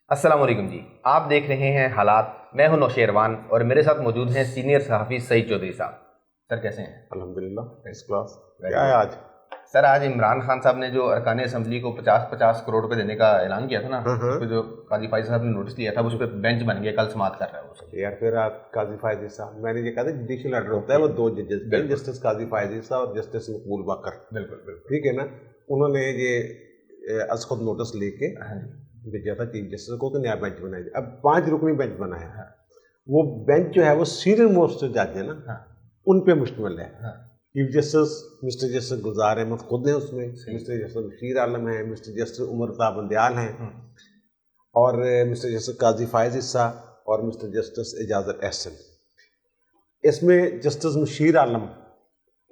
अस्सलाम वालेकुम जी। आप देख रहे हैं हालात। मैं हूं नौशेरवान और मेरे साथ मौजूद हैं सीनियर सहाफ़ी सईद चौधरी साहब। सर कैसे हैं? अल्हम्दुलिल्लाह फर्स्ट क्लास। Very क्या है good। आज? सर आज इमरान खान साहब ने जो अरकान असम्बली को 50-50 करोड़ रुपए देने का ऐलान किया था ना, हाँ। उस पर जो काजी फाइज साहब ने नोटिस लिया था उस पर बेंच बन गया, कल समाअत कर रहा है वो सब। यार फिर आप काजी फायजी साहब, मैंने ये कहा था जुडिशल ऑर्डर होता है वो दो जजेस पे, जस्टिस काजी फायजी साहब और जस्टिस मकबूल बकर। बिल्कुल बिल्कुल। ठीक है ना, उन्होंने ये आज खुद नोटिस लेके हाँ भेजा था चीफ जस्टिस को कि नया बेंच बनाया जाए। अब 5 रुकनी बेंच बना है। हाँ वो बेंच जो है वो सीनियर मोस्ट जज है ना, हाँ उन पे मुश्तमिल है। हाँ चीफ जस्टिस मिस्टर जस्टिस गुलजार अहमद खुद हैं उसमें, मिस्टर जस्टिस बशीर आलम हैं, मिस्टर जस्टिस उमर ताब बंदयाल हैं और मिस्टर जस्टिस काजी फायज इस्सा और मिस्टर जस्टिस इजाज़त एहसन। इसमें जस्टिस बशीर आलम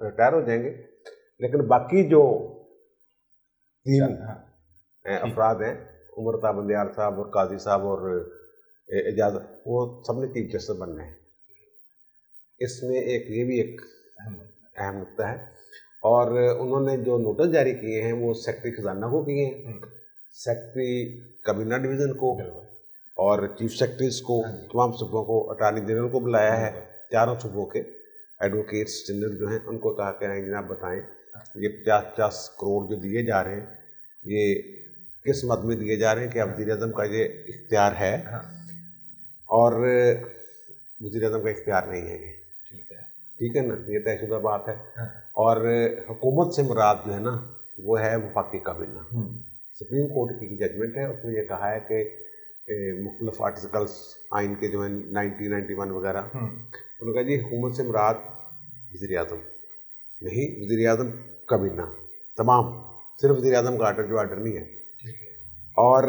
रिटायर हो जाएंगे, लेकिन बाकी जो 3 अफराद हैं, उमर ताब बंदयाल साहब और काजी साहब और इजाज़त, वो सबने चीफ जस्टिस बनना है। इसमें ये भी एक अहम नुकता है। और उन्होंने जो नोटिस जारी किए हैं वो सेक्रेटरी खजाना को किए हैं, सेक्रेटरी कबीना डिवीज़न को और चीफ सेक्रेटरीज को, तमाम सूबों को, अटॉर्नी जनरल को बुलाया है। चारों सूबों के एडवोकेट्स जनरल जो हैं उनको कहा कि हैं जनाब बताएं ये 50-50 करोड़ जो दिए जा रहे हैं ये किस मद में दिए जा रहे हैं, कि वज़ीर-ए-आज़म का ये इख्तियार है और वज़ीर-ए-आज़म का इख्तियार नहीं है ये। ठीक है ना, ये तयशुदा बात है। और हुकूमत से मुराद जो है ना वो है वफाकी काबीना। सुप्रीम कोर्ट की जजमेंट है, उसमें ये कहा है कि मुख्तलिफ आर्टिकल्स आइन के जो है 90, 91 वगैरह, उन्होंने कहा जी हुकूमत से मुराद वज़ीर-ए-आज़म नहीं, वज़ीर-ए-आज़म काबीना तमाम, सिर्फ वज़ीर-ए-आज़म का आर्डर जो आर्डर नहीं है। और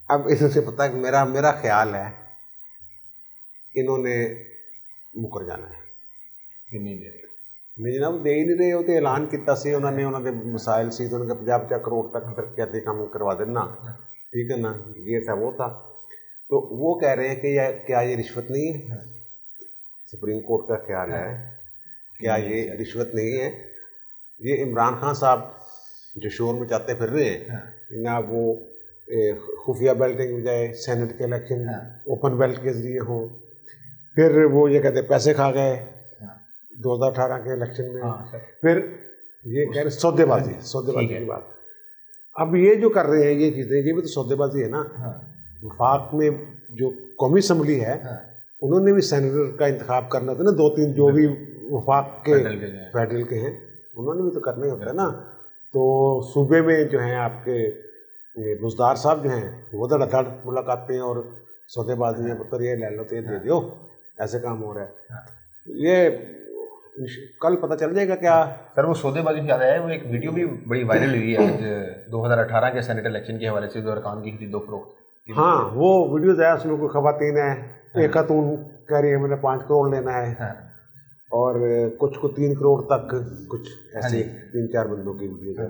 अब इससे पता है कि मेरा ख्याल है इन्होंने मुकर जाना है कि नहीं दे रहे। नहीं जनाब, दे ही नहीं रहे। होते ऐलान किया सी उन्होंने मसाइल सी तो उन्होंने 50-50 करोड़ तक तरक्याती काम करवा देना। ठीक है ना, ये था वो था। तो वो कह रहे हैं कि क्या ये रिश्वत नहीं है? सुप्रीम कोर्ट का ख्याल है क्या ये रिश्वत नहीं है? ये इमरान खान साहब जो शोर में चाहते फिर रहे हैं ना, वो खुफिया बैलेटिंग बजाय सेनेट के इलेक्शन ओपन बैलेट के जरिए हों, फिर वो ये कहते पैसे खा गए 2018 के इलेक्शन में, फिर ये कह रहे सौदेबाजी की बात। अब ये जो कर रहे हैं ये चीज़ें, ये भी तो सौदेबाजी है ना। वफाक में जो कौमी असम्बली है उन्होंने भी सेनेटर का इंतखाब करना होता है ना, 2-3 जो भी वफाक के फेडरल के हैं उन्होंने भी तो करना ही होता है ना। तो सूबे में जो हैं आपके बुजदार साहब जो हैं वो धड़ाधड़ मुलाकातें और सौदेबाजी हैं, पुत्र ये ले लो तो ये दे दो, ऐसे काम हो रहा है। ये कल पता चल जाएगा क्या। सर वो सौदेबाजी से याद आया, वो एक वीडियो भी बड़ी वायरल हुई है आज 2018 के सेनेट इलेक्शन के हवाले से, जो अरकान की खरीदो फरोख्त। हाँ, वो वीडियोज़ है, उसमें कोई खवातीन है, एक खातून कह रही है मैंने 5 करोड़ लेना है और कुछ को 3 करोड़ तक, कुछ ऐसे 3-4 बंदों की वीडियोज़ है।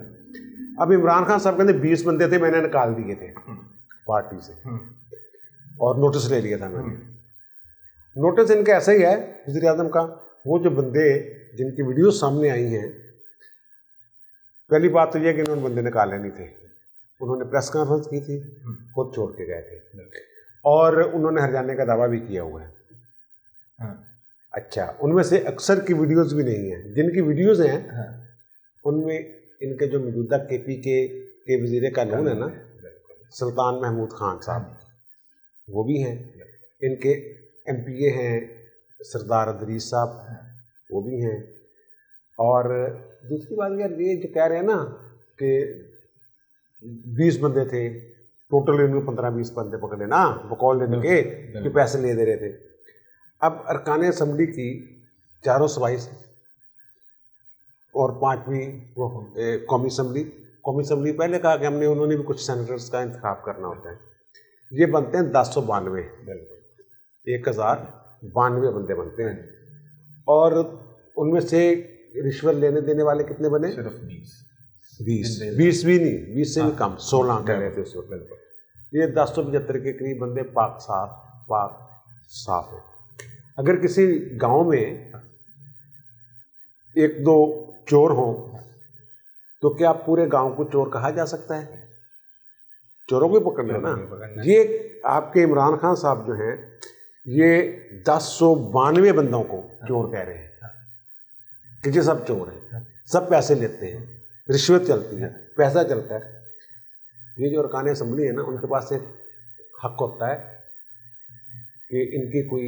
अब इमरान खान साहब कहते 20 बंदे थे, मैंने निकाल दिए थे पार्टी से और नोटिस ले लिया था मैंने। नोटिस इनका ऐसा ही है वज़ीर-ए-आज़म का, वो जो बंदे जिनकी वीडियो सामने आई हैं, पहली बात तो ये कि इन्होंने बंदे निकाले नहीं थे, उन्होंने प्रेस कॉन्फ्रेंस की थी, खुद छोड़ के गए थे और उन्होंने हरजाने का दावा भी किया हुआ है। अच्छा, उनमें से अक्सर की वीडियोस भी नहीं हैं, जिनकी वीडियोस हैं उनमें इनके जो मौजूदा KP के वज़ीर कानून है ना, सुल्तान महमूद खान साहब, वो भी हैं। इनके MPA हैं सरदार अदरीस साहब, वो भी हैं। और दूसरी बात यार, ये जो कह रहे हैं ना कि 20 बंदे थे टोटल, इन्होंने 15-20 बंदे पकड़े ना बकौल लेने के कि पैसे ले दे रहे थे। अब अरकान असम्बली की 4 सूबाई और 5वीं कौमी असम्बली पहले कहा कि हमने, उन्होंने भी कुछ सेनेटर्स का इंतखाब करना होता है। ये बनते हैं 1092, 1092 बंदे बनते हैं और उनमें से रिश्वत लेने देने वाले कितने बने? सिर्फ 20 भी नहीं, 20 से भी कम, 16 कह रहे थे उस वक्त। ये 1075 के करीब बंदे पाक साफ है। अगर किसी गांव में 1-2 चोर हों तो क्या पूरे गांव को चोर कहा जा सकता है? चोरों को पकड़ना है ना। ये आपके इमरान खान साहब जो हैं ये 1092 बंदों को चोर कह रहे हैं कि ये सब चोर हैं, सब पैसे लेते हैं, रिश्वत चलती है, पैसा चलता है। ये जो अरकान असम्बली है ना उनके पास एक हक होता है कि इनकी कोई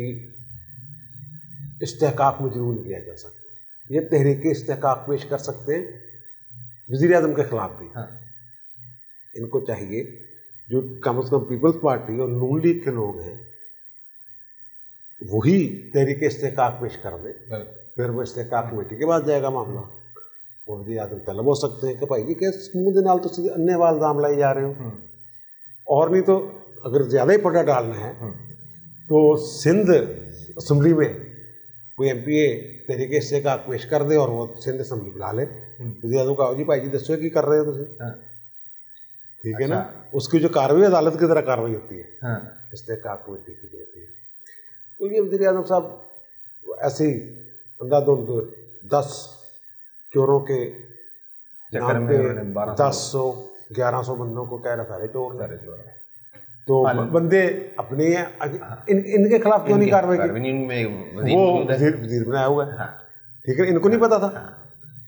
इस्तेहकाक मंजूर नहीं किया जा सकता। ये तहरीक इस्तेहकाक पेश कर सकते हैं वज़ीर आज़म के खिलाफ भी। इनको चाहिए जो कम से कम पीपल्स पार्टी और नून लीग के लोग हैं वही तहरीक इस्तेहकाक पेश कर दें, फिर वो इस्तेहकाक कमेटी के बाद जाएगा मामला। और वज़ीर आज़म तलब हो सकते हैं कि भाई जी के समूह के नाल तो अन्य वाल इल्ज़ाम लाई जा रहे हो, और नहीं तो अगर ज़्यादा ही पटा डालना है तो सिंध असम्बली में कोई MPA तरीके से का पेश कर दे और वो सिंध असम्बली बुला ले, वज़ीर आज़म कहा जी भाई जी दसो की कर रहे हो तुम, ठीक है ना। उसकी जो कार्रवाई अदालत की तरह कार्रवाई होती है, इस्तेहकाक कमेटी की होती है। तो ये वज़ीर आज़म साहब ऐसे ही अंधाधुंध 10 चोरों के नाम पे 10-1100 बंदों को कह रहा सारे चोर। तो बंदे अपने इनके खिलाफ क्यों नहीं कार्रवाई की? वो वज़ीर बनाया हुआ है, ठीक है, इनको नहीं पता था।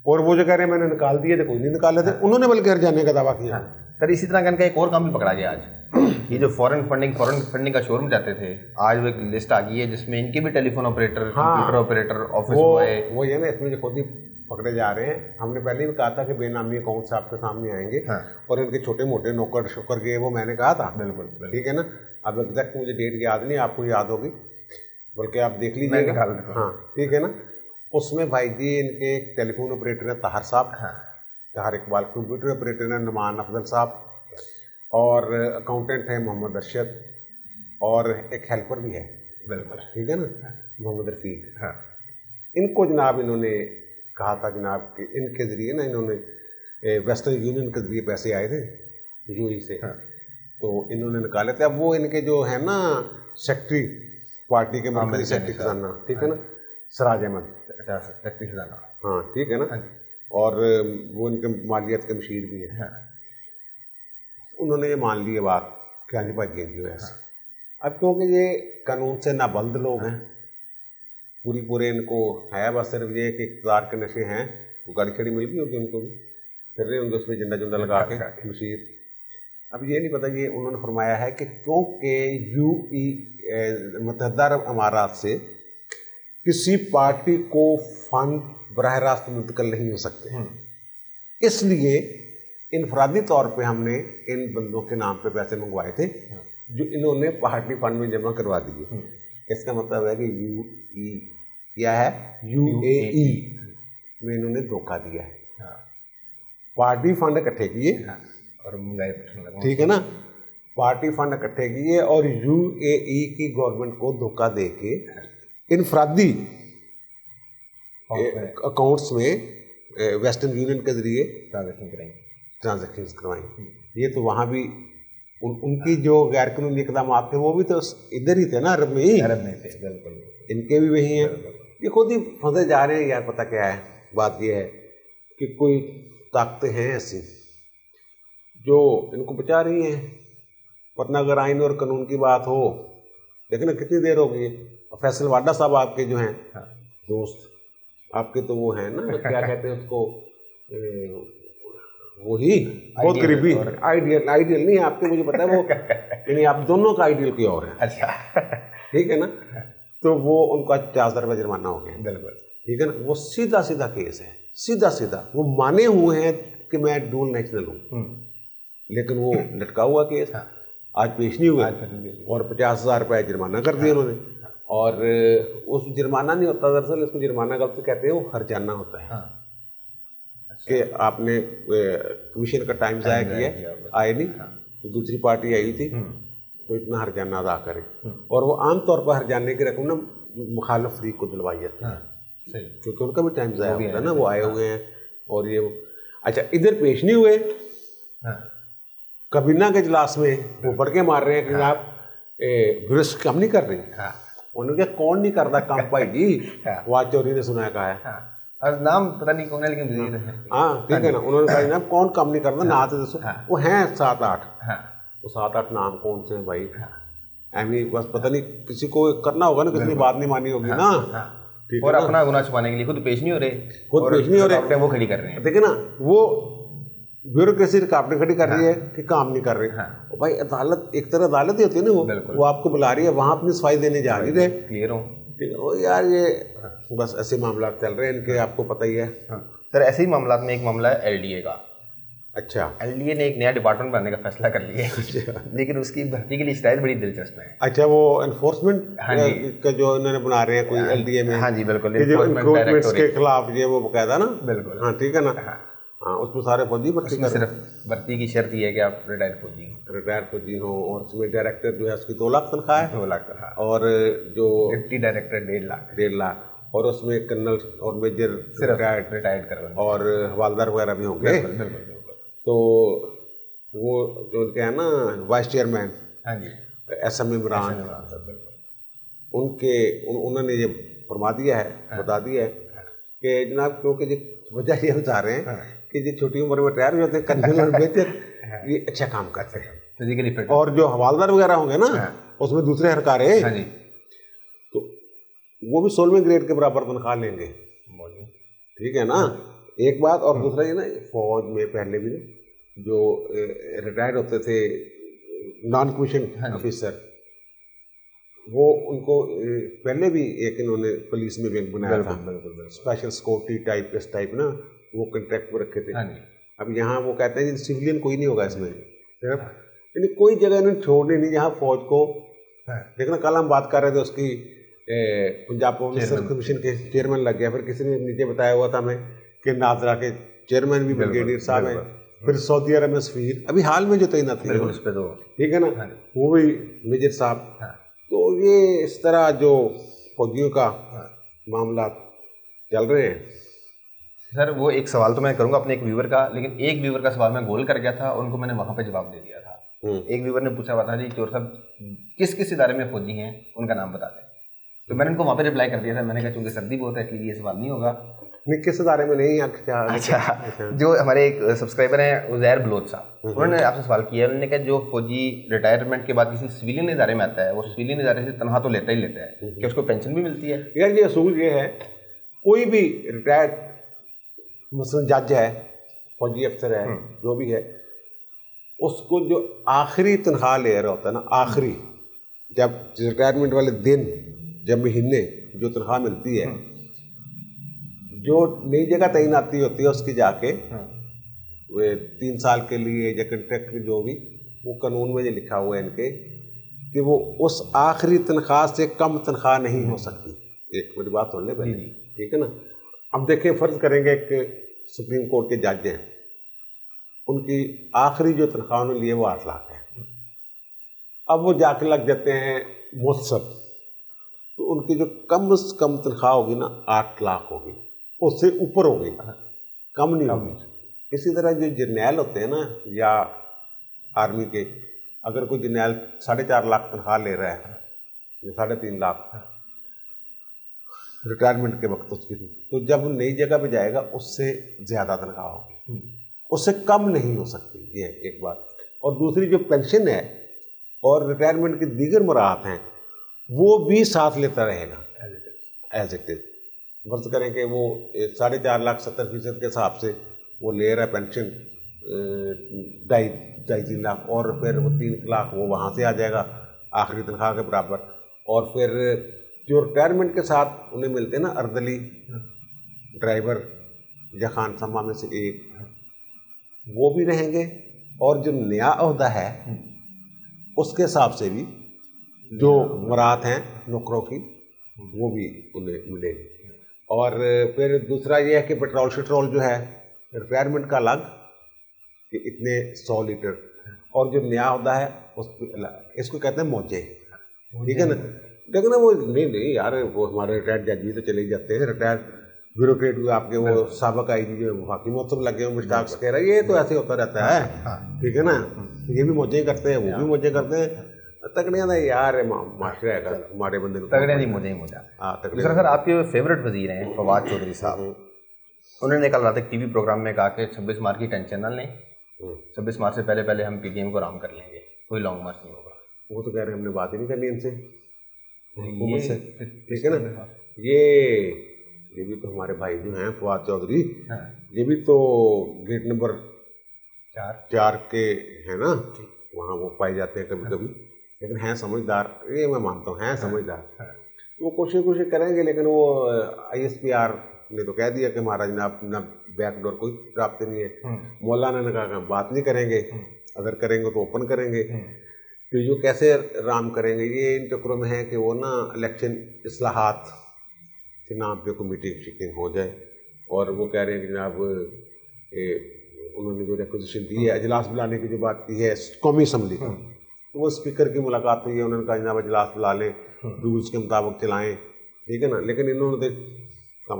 और वो जो कह रहे हैं मैंने निकाल दिए थे, कोई नहीं निकाले थे, उन्होंने बल्कि हर जाने का दावा किया। सर इसी तरह का एक और काम भी पकड़ा गया आज। ये जो फॉरेन फंडिंग का शोरूम जाते थे, आज वो एक लिस्ट आ गई है जिसमें इनके भी telephone operator, computer operator, office boy, वो ये ना इसमें जो खुद ही पकड़े जा रहे हैं। हमने पहले भी कहा था कि बेनामी अकाउंट्स आपके सामने आएंगे और इनके छोटे मोटे नौकर शोकर के वो मैंने कहा था, बिल्कुल ठीक है ना। अब एग्जैक्ट मुझे डेट याद नहीं, आपको याद होगी, बल्कि आप देख लीजिए। हाँ ठीक है ना। उसमें भाई जी इनके एक टेलीफोन ऑपरेटर है ताहर साहब, ताहर इकबाल, कंप्यूटर ऑपरेटर है नुमान अफजल साहब, और अकाउंटेंट है मोहम्मद अरशद, और एक हेल्पर भी है, बिल्कुल ठीक है ना, मोहम्मद रफ़ीक। इनको जनाब इन्होंने कहा था जनाब कि इनके ज़रिए ना इन्होंने वेस्टर्न यूनियन के ज़रिए पैसे आए थे यूएई से, तो इन्होंने निकाले थे। अब वो इनके जो है ना सेक्रेटरी पार्टी के मरकज़ी सेक्रेटरी खजाना, ठीक है ना, सराज अहमद, सेक्रेटरी खजाना, हाँ ठीक है ना, और वो इनके मालियत के मशीर भी हैं। उन्होंने ये मान ली बात कि हाँ जी भाई जी ऐसा। अब क्योंकि ये कानून से नाबल्द लोग हैं, पूरे इनको है बस सिर्फ ये कि इक़्तिदार के नशे हैं, वो गाड़ी छड़ी मिल गई होगी उनको भी, फिर रहे होंगे उसमें झंडा झुंडा लगा के मशीर। अब ये नहीं पता, ये उन्होंने फरमाया है कि क्योंकि UAE मुत्तहदा अरब अमारात से किसी पार्टी को फंड बराह रास्त मुंतकिल नहीं हो सकते, इसलिए इनफरादी तौर पे हमने इन बंदों के नाम पे पैसे मंगवाए थे जो इन्होंने पार्टी फंड में जमा करवा दिए। इसका मतलब है कि क्या है UAE में इन्होंने धोखा दिया है, पार्टी फंड इकट्ठे किए और मंगाए, ठीक है ना, पार्टी फंड इकट्ठे किए और UAE की गवर्नमेंट को धोखा दे के इनफरादी अकाउंट्स में वेस्टर्न यूनियन के जरिए ट्रांजेक्शन करवाएं। ये तो वहाँ भी उनकी जो गैर कानूनी इकदाम थे वो भी तो इधर ही थे ना, अरब में थे, बिल्कुल इनके भी वही हैं। ये खुद ही फंसे जा रहे हैं यार। पता क्या है, बात ये है कि कोई ताकतें हैं ऐसी जो इनको बचा रही हैं, वरना अगर आइन और कानून की बात हो, लेकिन कितनी देर हो गई। फैसल वाडा साहब आपके जो हैं दोस्त आपके, तो वो हैं ना क्या कहते हैं उसको, वही बहुत करीबी, आइडियल नहीं आपके, मुझे पता है वो यानी आप दोनों का आइडियल कोई और है। अच्छा ठीक है ना। तो वो उनका 50,000 रुपये जुर्माना हो गया, बिल्कुल ठीक है ना। वो सीधा केस है, सीधा वो माने हुए हैं कि मैं डुअल नेशनल हूँ, लेकिन वो लटका हुआ केस आज पेश नहीं हुआ और 50,000 रुपये जुर्माना कर दिया उन्होंने। और उस जुर्माना नहीं होता, दरअसल उसको जुर्माना गलत कहते हैं, वो हरजाना होता है कि आपने कमीशन का टाइम ज़ाया किया, आए नहीं, तो दूसरी पार्टी आई थी तो इतना हरजाना अदा करे। और वो आमतौर पर हरजाने की रकम ना मुखालिफ फरीक को दिलवाई जाती है, क्योंकि उनका भी टाइम ज़ाया होता है ना, वो आए हुए हैं और ये अच्छा इधर पेश नहीं हुए। कबीना के इजलास में वो बढ़ के मार रहे हैं कि आप दुरुस्त काम नहीं कर रहे। उन्होंने कहा कौन नहीं करता काम भाई जी, वाज चौधरी ने सुनाया कहा है, और नाम पता नहीं कौन है, लेकिन हाँ ठीक है ना। उन्होंने कहा ना कौन काम नहीं करता, ना तो दसो, वो हैं 7-8 वो 7-8 नाम कौन से हैं भाई, एमी बस पता नहीं किसी को करना होगा ना, किसी ने बात नहीं मानी होगी ना, ठीक और है ना? अपना गुनाह छुपाने के लिए खुद पेश नहीं हो रहे, खुद पेश नहीं हो रहे, वो खड़ी कर रहे हैं। देखिए ना, वो ब्यूरोक्रेसी रुकावटें खड़ी कर रही है कि काम नहीं कर रही। भाई अदालत एक तरह अदालत ही होती है ना, वो आपको बुला रही है, वहाँ अपनी सफाई देने जा रही है, क्लियर हो, ठीक है। वो यार ये बस ऐसे मामला चल रहे हैं इनके, आपको पता ही है। सर ऐसे ही मामला में एक मामला है एलडीए का। अच्छा, एलडीए ने एक नया डिपार्टमेंट बनाने का फैसला कर लिया है, लेकिन उसकी भर्ती के लिए शायद बड़ी दिलचस्प है। अच्छा, वो एनफोर्समेंट का जो इन्होंने बना रहे हैं कोई एलडीए में, हाँ जी बिल्कुल, एनफोर्समेंट के खिलाफ ये वो बकायदा ना, बिल्कुल, हाँ ठीक है ना, हाँ उसमें सारे फौजी भर्ती में सिर्फ भर्ती की शर्त ये है कि आप रिटायर्ड फौजी हो, और उसमें डायरेक्टर जो है उसकी 2 लाख तनख्वाह है, 2 लाख तनख्वाह, और जो डिप्टी डायरेक्टर 1.5 लाख, और उसमें कर्नल और मेजर रिटायर्ड कर, और हवालदार वगैरह भी होंगे। तो वो जो उनके हैं ना वाइस चेयरमैन, हाँ जी, SM इमरान, उनके उन्होंने ये फरमा दिया है, बता दिया है कि जनाब, क्योंकि वजह ये बता रहे हैं कि जो छोटी उम्र में रिटायर होते हैं कर्नल और मेजर, ये अच्छा काम करते हैं फिजिकली फिट, और जो हवालदार वगैरह होंगे ना उसमें दूसरे हरकारे, तो वो भी 16वें ग्रेड के बराबर तनख्वाह लेंगे, ठीक है ना, एक बात। और दूसरा ये ना, फौज में पहले भी जो रिटायर्ड होते थे नॉन कमीशन ऑफिसर, वो उनको पहले भी एक इन्होंने पुलिस में बैंक बनाया था, स्पेशल सिक्योरिटी टाइप, इस टाइप ना, वो कॉन्ट्रैक्ट में रखे थे। अब यहाँ वो कहते हैं सिविलियन कोई नहीं होगा इसमें, यानी कोई जगह इन्होंने छोड़नी नहीं जहाँ फौज को, देखना कल हम बात कर रहे थे उसकी, पंजाब पब्लिक सर्विस कमीशन के चेयरमैन लग गया, फिर किसी ने नीचे बताया हुआ था हमें कि नादरा के चेयरमैन भी ब्रिगेडियर साहब हैं, फिर सऊदी अरब में सफीर अभी हाल में जो तैनात थे, ठीक है ना, वो भी मेजर साहब। तो ये इस तरह जो फौजियों का मामला चल रहे हैं। सर वो एक सवाल तो मैं करूंगा अपने एक व्यूवर का, लेकिन एक व्यूवर का सवाल मैं गोल कर गया था, उनको मैंने वहाँ पे जवाब दे दिया था। एक व्यूवर ने पूछा हुआ था, जी चोर साहब किस किस इदारे में फौजी हैं, उनका नाम बता दें। तो मैंने उनको वहाँ पे रिप्लाई कर दिया था, मैंने कहा चूँकि सर्दी बहुत है इसलिए ये सवाल नहीं होगा। नहीं, किस इदारे में नहीं? अच्छा, जो हमारे एक सब्सक्राइबर हैं उज़ैर बलोच साहब, उन्होंने आपसे सवाल किया, उन्होंने कहा जो फौजी रिटायरमेंट के बाद किसी सिविलियन इदारे में आता है, वो सिविलियन इदारे से तनख्वाह तो लेता ही लेता है, क्या उसको पेंशन भी मिलती है? यार ये असूल ये है, कोई भी रिटायर्ड मसलन जज है, फौजी अफसर है, जो भी है, उसको जो आखिरी तनख्वाह ले रहा होता है ना, आखिरी जब रिटायरमेंट वाले दिन, जब महीने जो तनख्वाह मिलती है, जो नई जगह तैनाती होती है उसकी जाके वे 3 साल के लिए या कंट्रैक्ट में जो भी, वो कानून में ये लिखा हुआ है इनके कि वो उस आखिरी तनख्वाह से कम तनख्वाह नहीं हो सकती। एक मेरी बात सुन ले पहले, ठीक है ना। अब देखें, फ़र्ज़ करेंगे एक सुप्रीम कोर्ट के जज हैं, उनकी आखिरी जो तनख्वाह उन्होंने लिए वो 8 लाख है। अब वो जाके लग जाते हैं मुहस्सब, तो उनकी जो कम से कम तनख्वाह होगी ना 8 लाख होगी, उससे ऊपर हो गई, कम नहीं होगी। इसी तरह जो जर्नैल होते हैं ना, या आर्मी के, अगर कोई जर्नैल 4.5 लाख तनख्वाह ले रहा है या 3.5 लाख रिटायरमेंट के वक्त उसकी, तो जब नई जगह पे जाएगा उससे ज़्यादा तनख्वाह होगी, उससे कम नहीं हो सकती। ये एक बात। और दूसरी जो पेंशन है और रिटायरमेंट की दीगर मुराहत हैं, वो भी साथ लेता रहेगा एज इट इज़। फर्ज करें कि वो 4.5 लाख 70% के हिसाब से वो ले रहा है पेंशन, 2.5-3 लाख, और फिर वो 3 लाख वो वहाँ से आ जाएगा आखिरी तनख्वाह के बराबर। और फिर जो रिटायरमेंट के साथ उन्हें मिलते हैं ना, अर्दली ड्राइवर या खान समा में से एक, वो भी रहेंगे, और जो नया ओहदा है उसके हिसाब से भी जो मुराद हैं नौकरों की, वो भी उन्हें मिलेगी। और फिर दूसरा ये है कि पेट्रोल शेट्रोल जो है रिटायरमेंट का अलग कि इतने 100 लीटर, और जो नया होता है इसको कहते हैं मौजे, ठीक है ना। लेकिन वो नहीं यार, वो हमारे रिटायर्ड जज भी तो चले ही जाते हैं, रिटायर्ड ब्यूरोक्रेट भी आपके वो साबक आई जो बाकी मौसम लगे हुए मुश्ताक कह रहा है, ये तो ऐसे होता रहता है, ठीक है ना। ये भी मौजे करते हैं, वो भी मौजे करते हैं, तगड़ियां ना यार मास्टर है हमारे बंदे तगड़ियां नहीं मुझे ही मौजा। दूसरा सर, आपके फेवरेट वजीर हैं फवाद चौधरी साहब, उन्होंने कल रात एक टीवी प्रोग्राम में कहा कि 26 मार्च की टेंशन ना लें, 26 मार्च से पहले हम पीटीएम को आराम कर लेंगे। कोई लॉन्ग मार्च नहीं होगा। वो तो कह रहे हैं हमने बात ही नहीं करनी इनसे, हुकूमत से, ठीक है ना। ये भी तो हमारे भाई जो हैं फवाद चौधरी, ये भी तो गेट नंबर 4 के हैं ना, वहाँ वो पाए जाते हैं कभी कभी, लेकिन हैं समझदार, ये मैं मानता हूँ हैं समझदार। वो कोशिश करेंगे, लेकिन वो ISPR ने तो कह दिया कि महाराज ना बैकडोर कोई रास्ते नहीं है। मौलाना ने कहा कि हम बात नहीं करेंगे, अगर करेंगे तो ओपन करेंगे। तो ये कैसे राम करेंगे, ये इन चक्रों में है कि वो ना इलेक्शन इस्लाहात के नाम पे कोई मीटिंग शीटिंग हो जाए, और वो कह रहे हैं कि जनाब उन्होंने जो रिक्वेजिशन दी है अजलास बुलाने की जो बात की है कौमी असम्बली की, तो वो स्पीकर की मुलाकात हुई है, उन्होंने कहा जनाब अजलास बुला लें, रूल्स के मुताबिक चलाएँ, ठीक है ना। लेकिन इन्होंने तो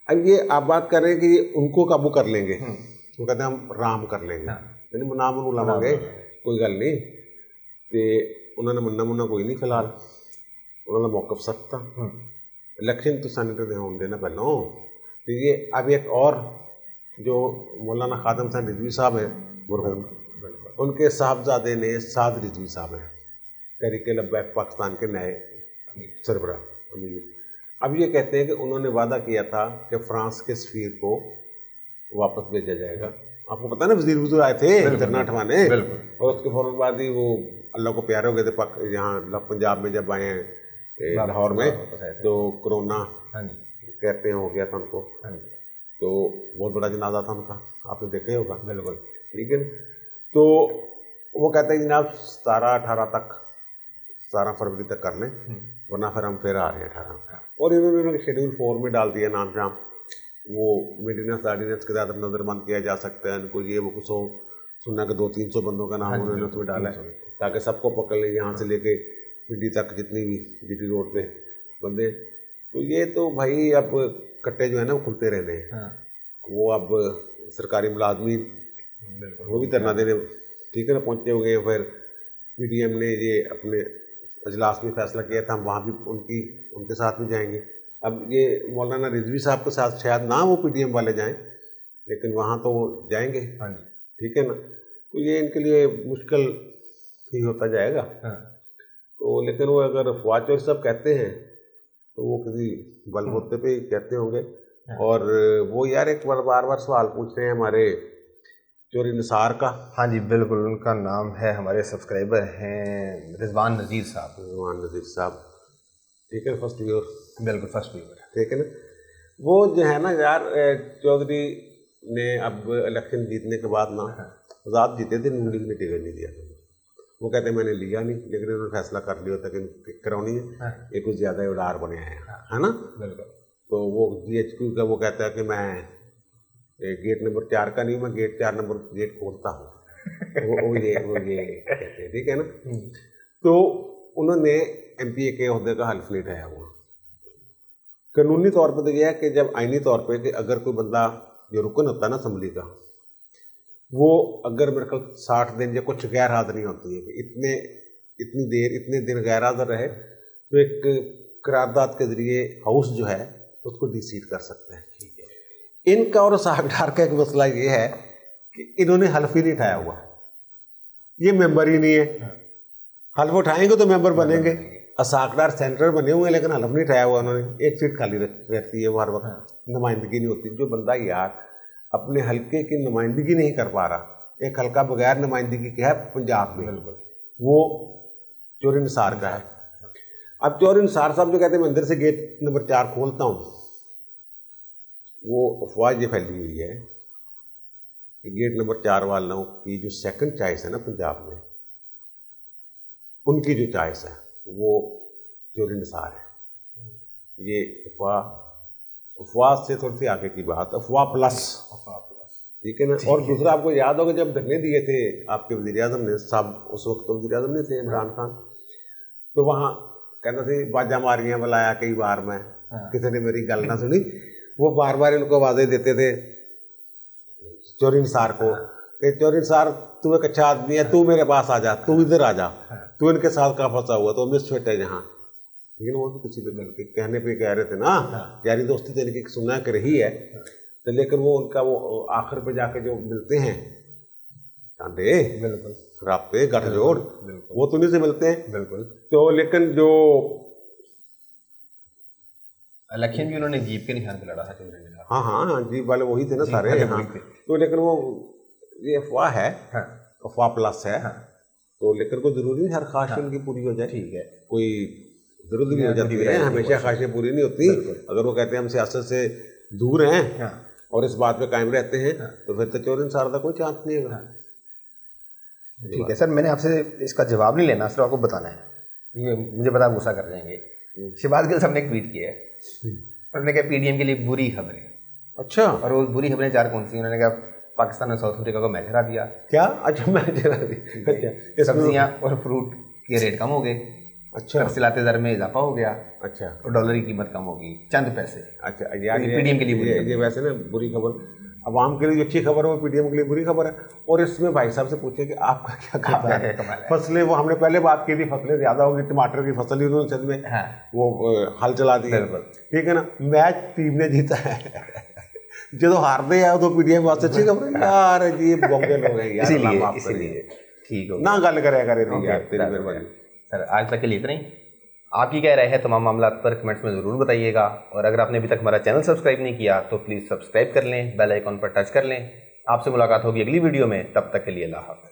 अब ये आप बात कर रहे हैं कि उनको काबू कर लेंगे, वो कहते हैं हम राम कर लेंगे, यानी नाम लवांगे, कोई गल नहीं। तो उन्होंने मन्ना मुन्ना कोई नहीं फिलहाल, उन्होंने मौकफ सकता इलेक्शन तो सैनेटर ने होने देना पहलों। तो ये अब एक और जो मौलाना खादम हुसैन रिजवी साहब हैं मरहूम, उनके साहबजादे ने साद रिजवी साहब हैं, तहरीक लब्बैक पाकिस्तान के नए सरबराह अमीर। अब ये कहते हैं कि उन्होंने वादा किया था कि फ्रांस के सफीर को वापस भेजा जाएगा। आपको पता है ना, वजीर आए थे धरना उठवाने, और उसके फौरन बाद ही वो अल्लाह को प्यारे हो गए थे। यहाँ पंजाब में जब आए हैं लाहौर में, तो कोरोना कहते हैं हो गया था उनको, तो बहुत बड़ा जनाजा था उनका, आपने देखा ही होगा। बिल्कुल, ठीक है। तो वो कहते हैं जनाब 17-18 तक, 17 फरवरी तक कर लें, वरना फिर हम फिर आ रहे हैं 18। और इन्होंने शेड्यूल 4 में डाल दिया नाम शाम, वो मेंटेनेंस ऑर्डिनेंस के साथ नज़रबंद किया जा सकता है इनको, ये वो कुछ सुनना कि 200-300 बंदों का नाम उन्होंने उसमें डाला है, ताकि सबको पकड़ लें, यहाँ से लेके पिंडी तक जितनी भी GT रोड पे बंदे। तो ये तो भाई अब कट्टे जो है ना वो खुलते रहने हैं। वो अब सरकारी मुलाजमी वो भी धरना देने, ठीक है ना, पहुँचे हुए हैं। फिर PDM ने ये अपने अजलास में फैसला किया था, हम वहाँ भी उनके साथ भी जाएंगे। अब ये मौलाना रिजवी साहब के साथ शायद ना वो PDM वाले जाएं, लेकिन वहाँ तो वो जाएंगे, ठीक है ना। तो ये इनके लिए मुश्किल ही होता जाएगा। तो लेकिन वो अगर फवाद चौधरी साहब कहते हैं तो वो किसी बलबूते पे कहते होंगे। और वो यार एक बार सवाल पूछ रहे हैं हमारे चौधरी निसार का। हाँ जी बिल्कुल, उनका नाम है, हमारे सब्सक्राइबर हैं रिजवान नज़ीर साहब, ठीक है, फर्स्ट व्यूअर, बिल्कुल फर्स्ट व्यूअर, ठीक है ना। वो जो है ना यार, चौधरी ने अब इलेक्शन जीतने के बाद ना आज़ाद जीते थे, नून लीग ने टिकट नहीं दिया। वो कहते मैंने लिया नहीं, लेकिन उन्होंने फैसला कर लिया था कि करानी है, ये कुछ ज़्यादा उड़ार बने हैं, है ना। बिल्कुल। तो वो GHQ का वो कहता है कि मैं गेट नंबर 4 का नहीं, मैं गेट 4 नंबर गेट खोलता हूँ। वो ये कहते हैं, ठीक है ना। तो उन्होंने MPA के ओहदे का हल्फ नहीं उठाया हुआ। कानूनी तौर पर तो यह है कि जब आइनी तौर पर कि अगर कोई बंदा जो रुकन होता है ना असम्बली का, वो अगर मेरे ख्याल 60 दिन या कुछ गैर हाजिरी होती है कि इतने दिन गैर हाजिर रहे, तो एक करारदाद के जरिए हाउस जो है उसको डिसीट कर सकते हैं। इनका और साहबदार का एक मसला ये है कि इन्होंने हल्फ ही नहीं उठाया हुआ, ये मेंबर ही नहीं है। हल्फ उठाएंगे तो मेंबर बनेंगे, असाकदार सेंटर बने हुए हैं, लेकिन हल्फ नहीं उठाया हुआ उन्होंने। एक सीट खाली रहती है, वो हर वक्त नुमाइंदगी नहीं होती। जो बंदा यार अपने हल्के की नुमाइंदगी नहीं कर पा रहा, एक हल्का बगैर नुमाइंदगी के है पंजाब में, वो चौधरी निसार का है। अब चौधरी निसार साहब जो कहते हैं मैं अंदर से गेट नंबर 4 खोलता हूँ, वो अफवाह ये फैली हुई है कि गेट नंबर 4 वालों की जो सेकंड चॉइस है ना पंजाब में, उनकी जो चॉइस है वो चौधरी निसार है। ये अफवाह से थोड़ी सी आगे की बात, अफवाह प्लस, ठीक है ना। और दूसरा आपको याद होगा जब धरने दिए थे आपके वज़ीर आज़म ने साहब, उस वक्त तो वज़ीर आज़म नहीं थे, इमरान खान, तो वहाँ कहता थे बाजा मारियाँ बुलाया कई बार, मैं किसी ने मेरी गल ना सुनी। वो बार बार इनको आवाज़ें देते थे चौधरी निसार को कि चौधरी निसार तू एक अच्छा आदमी है, तू मेरे पास आ जा, तू इधर आ जा, तू इनके साथ का फंसा हुआ, तो मिस फिट है यहाँ। लेकिन वो भी किसी के कहने पे कह रहे थे ना, यारी दोस्ती तो इनकी सुना कर रही है, तो लेकिन वो उनका वो आखिर पे जाके जो मिलते हैं चांदे, बिल्कुल राब्ते गठजोड़ वो तो नहीं से मिलते हैं। बिल्कुल। तो लेकिन जो इलेक्शन भी उन्होंने जीप के निशान पे लड़ा था चंद्रशेखर ने कहा। हाँ हाँ जीप वाले वही थे ना सारे। हाँ तो लेकिन वो ये अफवाह है, अफवाह प्लस है। तो लेकिन कोई जरूरी नहीं हर ख्वाहिश उनकी पूरी हो जाए। ठीक है, कोई जरूरी नहीं हो जाती है, हमेशा ख्वाहिशें पूरी नहीं होती। अगर वो कहते हैं हम सियासत से दूर हैं और इस बात पे कायम रहते हैं तो फिर तो चोर इंसार का कोई चांस नहीं है। ठीक है सर, मैंने आपसे इसका जवाब नहीं लेना, सिर्फ आपको बताना है, मुझे पता गुस्सा कर जाएंगे। शहबाज गिल साहब ने एक ट्वीट किया है, उन्होंने कहा पीडीएम के लिए बुरी खबरें। अच्छा। और वो बुरी खबरें 4 कौन सी? उन्होंने कहा पाकिस्तान ने साउथ अफ्रीका को मैच हरा दिया। क्या? अच्छा मैच हरा दिया। अच्छा। सब्जियां और फ्रूट के रेट कम हो गए। अच्छा। तरसीलाते दर में इजाफा हो गया। अच्छा। और डॉलर की कीमत कम होगी, चंद पैसे। अच्छा यार पीडीएम के लिए ये वैसे ना बुरी खबर अवाम के लिए जो अच्छी खबर है वो पीडीएम के लिए बुरी खबर है। और इसमें भाई साहब से पूछे कि आपका क्या कहना है? फसलें वो हमने पहले बात की थी, फसलें ज़्यादा होगी, टमाटर की फसल ही उन्होंने सच में वो हल चला दी। ठीक है ना, मैच टीम ने जीता है। जो हारते हैं तो पीडीएम वास्ते अच्छी खबर है यार, ये बोंगे लोग हैं यार। इसीलिए ठीक हो ना गल करे यार, तेरी मेहरबानी। सर आज तक के लिए इतना ही। आपकी क्या राय है तमाम मामला पर कमेंट्स में ज़रूर बताइएगा। और अगर आपने अभी तक हमारा चैनल सब्सक्राइब नहीं किया तो प्लीज़ सब्सक्राइब कर लें, बेल आइकॉन पर टच कर लें। आपसे मुलाकात होगी अगली वीडियो में, तब तक के लिए अल्लाह हाफ़िज़।